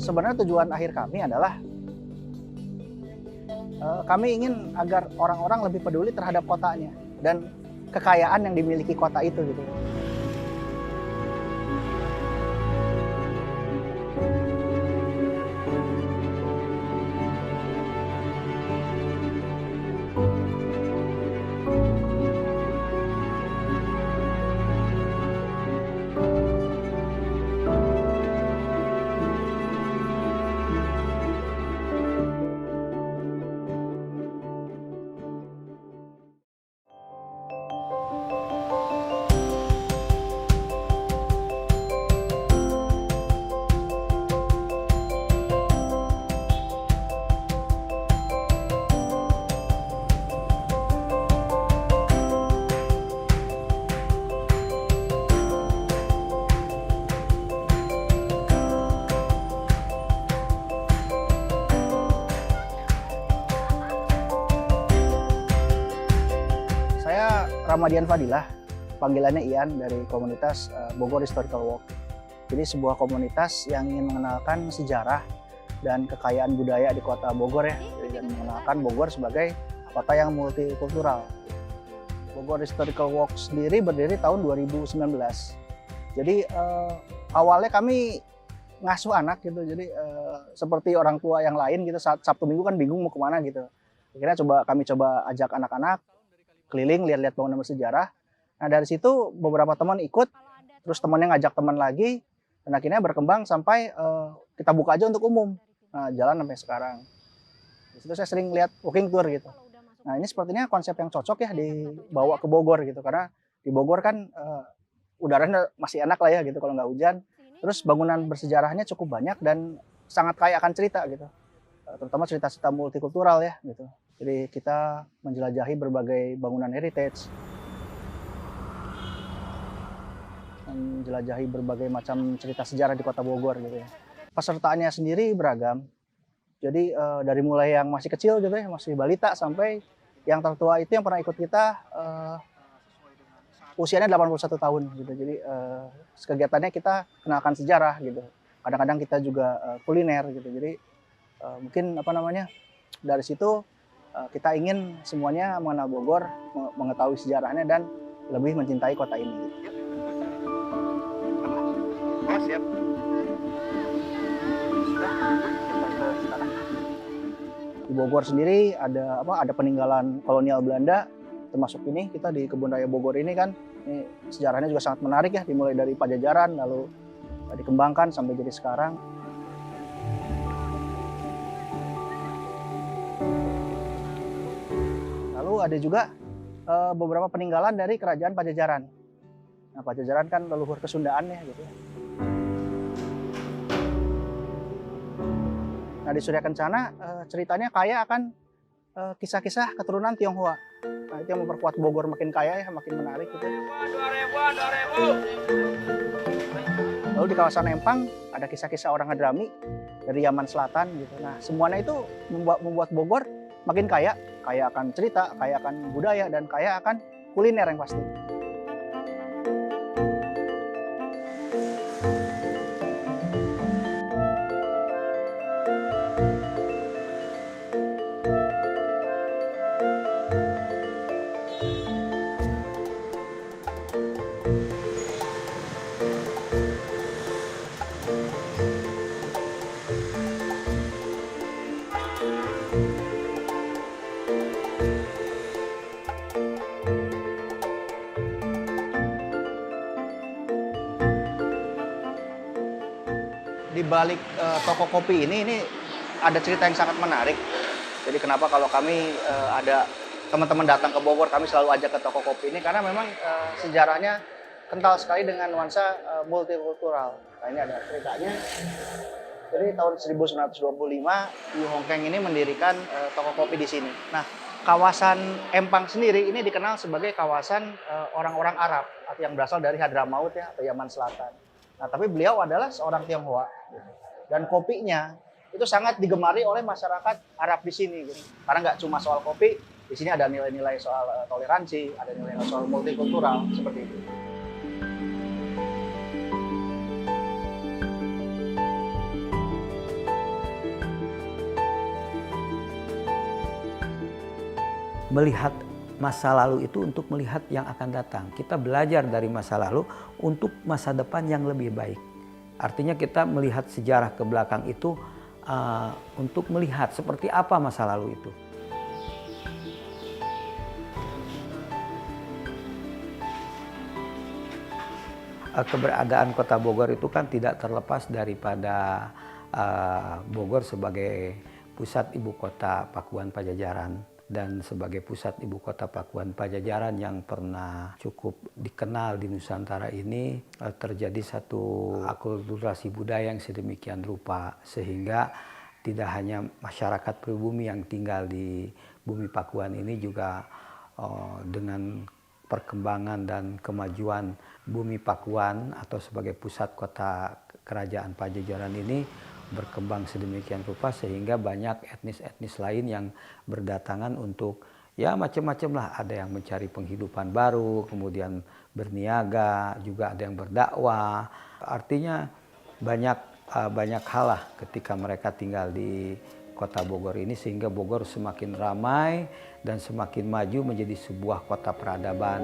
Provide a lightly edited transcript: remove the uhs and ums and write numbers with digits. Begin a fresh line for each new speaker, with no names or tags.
Sebenarnya tujuan akhir kami adalah kami ingin agar orang-orang lebih peduli terhadap kotanya dan kekayaan yang dimiliki kota itu gitu. Saya Ramadian Fadilah, panggilannya Ian dari komunitas Bogor Historical Walk. Jadi sebuah komunitas yang ingin mengenalkan sejarah dan kekayaan budaya di kota Bogor ya, dan mengenalkan Bogor sebagai kota yang multikultural. Bogor Historical Walk sendiri berdiri tahun 2019. Jadi awalnya kami ngasuh anak gitu, jadi seperti orang tua yang lain gitu, saat Sabtu Minggu kan bingung mau kemana gitu. Akhirnya kami coba ajak anak-anak keliling lihat-lihat bangunan bersejarah. Nah dari situ beberapa teman ikut, terus temannya ngajak teman lagi, dan akhirnya berkembang sampai kita buka aja untuk umum. Nah, jalan sampai sekarang. Di situ saya sering lihat walking tour gitu. Nah ini sepertinya konsep yang cocok ya dibawa ke Bogor gitu, karena di Bogor kan udaranya masih enak lah ya gitu kalau nggak hujan. Terus bangunan bersejarahnya cukup banyak dan sangat kaya akan cerita gitu, terutama cerita-cerita multikultural ya gitu. Jadi kita menjelajahi berbagai bangunan heritage, menjelajahi berbagai macam cerita sejarah di kota Bogor gitu ya. Pesertaannya sendiri beragam. Jadi dari mulai yang masih kecil gitu ya, masih balita, sampai yang tertua itu yang pernah ikut kita usianya 81 tahun gitu. Jadi kegiatannya kita kenalkan sejarah gitu. Kadang-kadang kita juga kuliner gitu. Jadi mungkin dari situ kita ingin semuanya mengenal Bogor, mengetahui sejarahnya dan lebih mencintai kota ini. Oh, siap. Di Bogor sendiri ada peninggalan kolonial Belanda, termasuk ini kita di Kebun Raya Bogor ini kan. Ini sejarahnya juga sangat menarik ya, dimulai dari Pajajaran lalu dikembangkan sampai jadi sekarang. Ada juga beberapa peninggalan dari kerajaan Pajajaran. Nah, Pajajaran kan leluhur kesundaan ya gitu. Nah, di Surya Kencana ceritanya kaya akan kisah-kisah keturunan Tionghoa. Nah, itu yang memperkuat Bogor makin kaya ya, makin menarik gitu. 2000. Lalu di kawasan Empang ada kisah-kisah orang Hadrami dari Yaman Selatan gitu. Nah, semuanya itu membuat Bogor makin kaya akan cerita, kaya akan budaya, dan kaya akan kuliner yang pasti. Di balik toko kopi ini ada cerita yang sangat menarik. Jadi kenapa kalau kami ada teman-teman datang ke Bogor, kami selalu ajak ke toko kopi ini, karena memang sejarahnya kental sekali dengan nuansa multikultural. Nah, ini ada ceritanya. Jadi tahun 1925 Yu Hongkeng ini mendirikan toko kopi di sini. Nah, kawasan Empang sendiri ini dikenal sebagai kawasan orang-orang Arab atau yang berasal dari Hadramaut ya, atau Yaman Selatan. Nah, tapi beliau adalah seorang Tionghoa dan kopinya itu sangat digemari oleh masyarakat Arab di sini gitu. Karena nggak cuma soal kopi, di sini ada nilai-nilai soal toleransi, ada nilai-nilai soal multikultural seperti itu.
melihat masa lalu itu untuk melihat yang akan datang. Kita belajar dari masa lalu untuk masa depan yang lebih baik. Artinya kita melihat sejarah ke belakang itu untuk melihat seperti apa masa lalu itu. Keberadaan Kota Bogor itu kan tidak terlepas daripada Bogor sebagai pusat ibu kota Pakuan Pajajaran dan sebagai pusat ibu kota Pakuan Pajajaran yang pernah cukup dikenal di Nusantara ini, terjadi satu akulturasi budaya yang sedemikian rupa sehingga tidak hanya masyarakat pribumi yang tinggal di bumi Pakuan ini juga dengan perkembangan dan kemajuan bumi Pakuan atau sebagai pusat kota kerajaan Pajajaran ini berkembang sedemikian rupa sehingga banyak etnis-etnis lain yang berdatangan untuk ya macam-macam lah, ada yang mencari penghidupan baru, kemudian berniaga, juga ada yang berdakwah. Artinya banyak hal lah ketika mereka tinggal di Kota Bogor ini sehingga Bogor semakin ramai dan semakin maju menjadi sebuah kota peradaban.